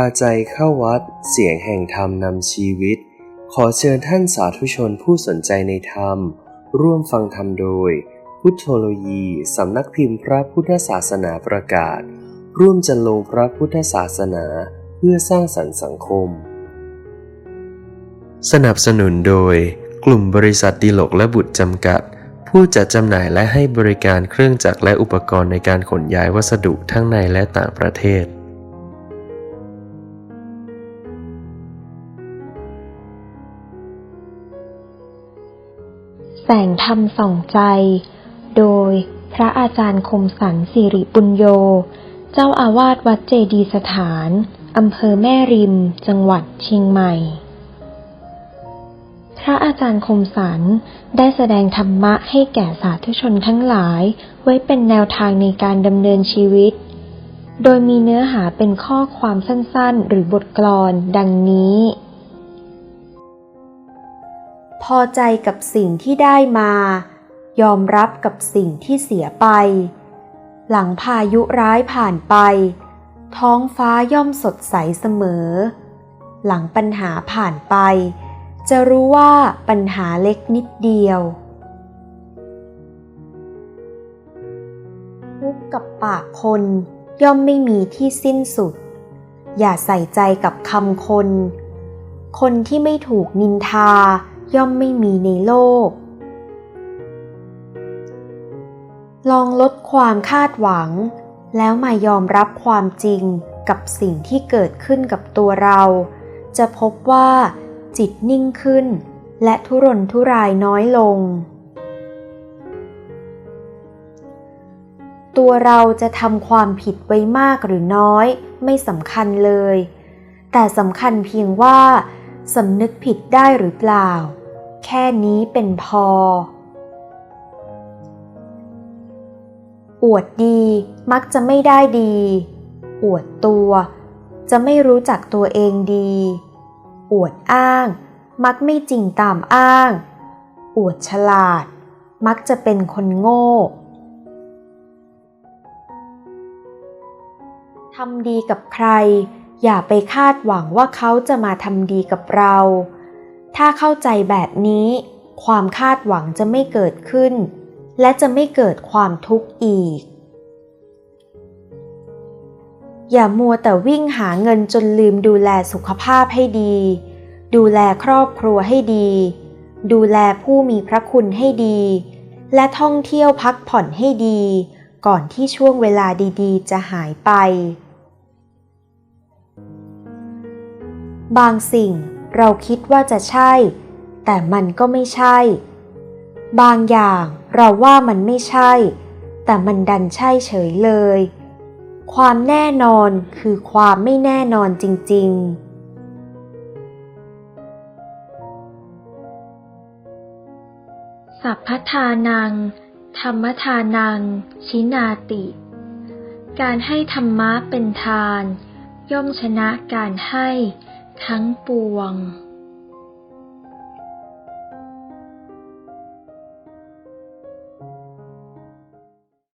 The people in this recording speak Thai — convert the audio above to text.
าใจเข้าวัดเสียงแห่งธรรมนำชีวิตขอเชิญท่านสาธุชนผู้สนใจในธรรมร่วมฟังธรรมโดยพุทโธโลยีสำนักพิมพ์พระพุทธศาสนาประกาศร่วมจันลงพระพุทธศาสนาเพื่อสร้างสรรค์สังคมสนับสนุนโดยกลุ่มบริษัทดิลกและบุตรจำกัดผู้จัดจำหน่ายและให้บริการเครื่องจักรและอุปกรณ์ในการขนย้ายวัสดุทั้งในและต่างประเทศแสงธรรมส่องใจโดยพระอาจารย์คมสันต์สิริปุญโญเจ้าอาวาสวัดเจดีย์สถานอำเภอแม่ริมจังหวัดเชียงใหม่พระอาจารย์คมสันต์ได้แสดงธรรมะให้แก่สาธุชนทั้งหลายไว้เป็นแนวทางในการดำเนินชีวิตโดยมีเนื้อหาเป็นข้อความสั้นๆหรือบทกลอนดังนี้พอใจกับสิ่งที่ได้มายอมรับกับสิ่งที่เสียไปหลังพายุร้ายผ่านไปท้องฟ้าย่อมสดใสเสมอหลังปัญหาผ่านไปจะรู้ว่าปัญหาเล็กนิดเดียวทุกข์กับปากคนย่อมไม่มีที่สิ้นสุดอย่าใส่ใจกับคำคนคนที่ไม่ถูกนินทาย่อมไม่มีในโลกลองลดความคาดหวังแล้วมายอมรับความจริงกับสิ่งที่เกิดขึ้นกับตัวเราจะพบว่าจิตนิ่งขึ้นและทุรนทุรายน้อยลงตัวเราจะทำความผิดไว้มากหรือน้อยไม่สำคัญเลยแต่สำคัญเพียงว่าสำนึกผิดได้หรือเปล่าแค่นี้เป็นพออวดดีมักจะไม่ได้ดีอวดตัวจะไม่รู้จักตัวเองดีอวดอ้างมักไม่จริงตามอ้างอวดฉลาดมักจะเป็นคนโง่ทำดีกับใครอย่าไปคาดหวังว่าเขาจะมาทำดีกับเราถ้าเข้าใจแบบนี้ความคาดหวังจะไม่เกิดขึ้นและจะไม่เกิดความทุกข์อีกอย่ามัวแต่วิ่งหาเงินจนลืมดูแลสุขภาพให้ดีดูแลครอบครัวให้ดีดูแลผู้มีพระคุณให้ดีและท่องเที่ยวพักผ่อนให้ดีก่อนที่ช่วงเวลาดีๆจะหายไปบางสิ่งเราคิดว่าจะใช่แต่มันก็ไม่ใช่บางอย่างเราว่ามันไม่ใช่แต่มันดันใช่เฉยเลยความแน่นอนคือความไม่แน่นอนจริงๆสัพพทานังธรรมทานังชินาติการให้ธรรมะเป็นทานย่อมชนะการให้ทั้งปวง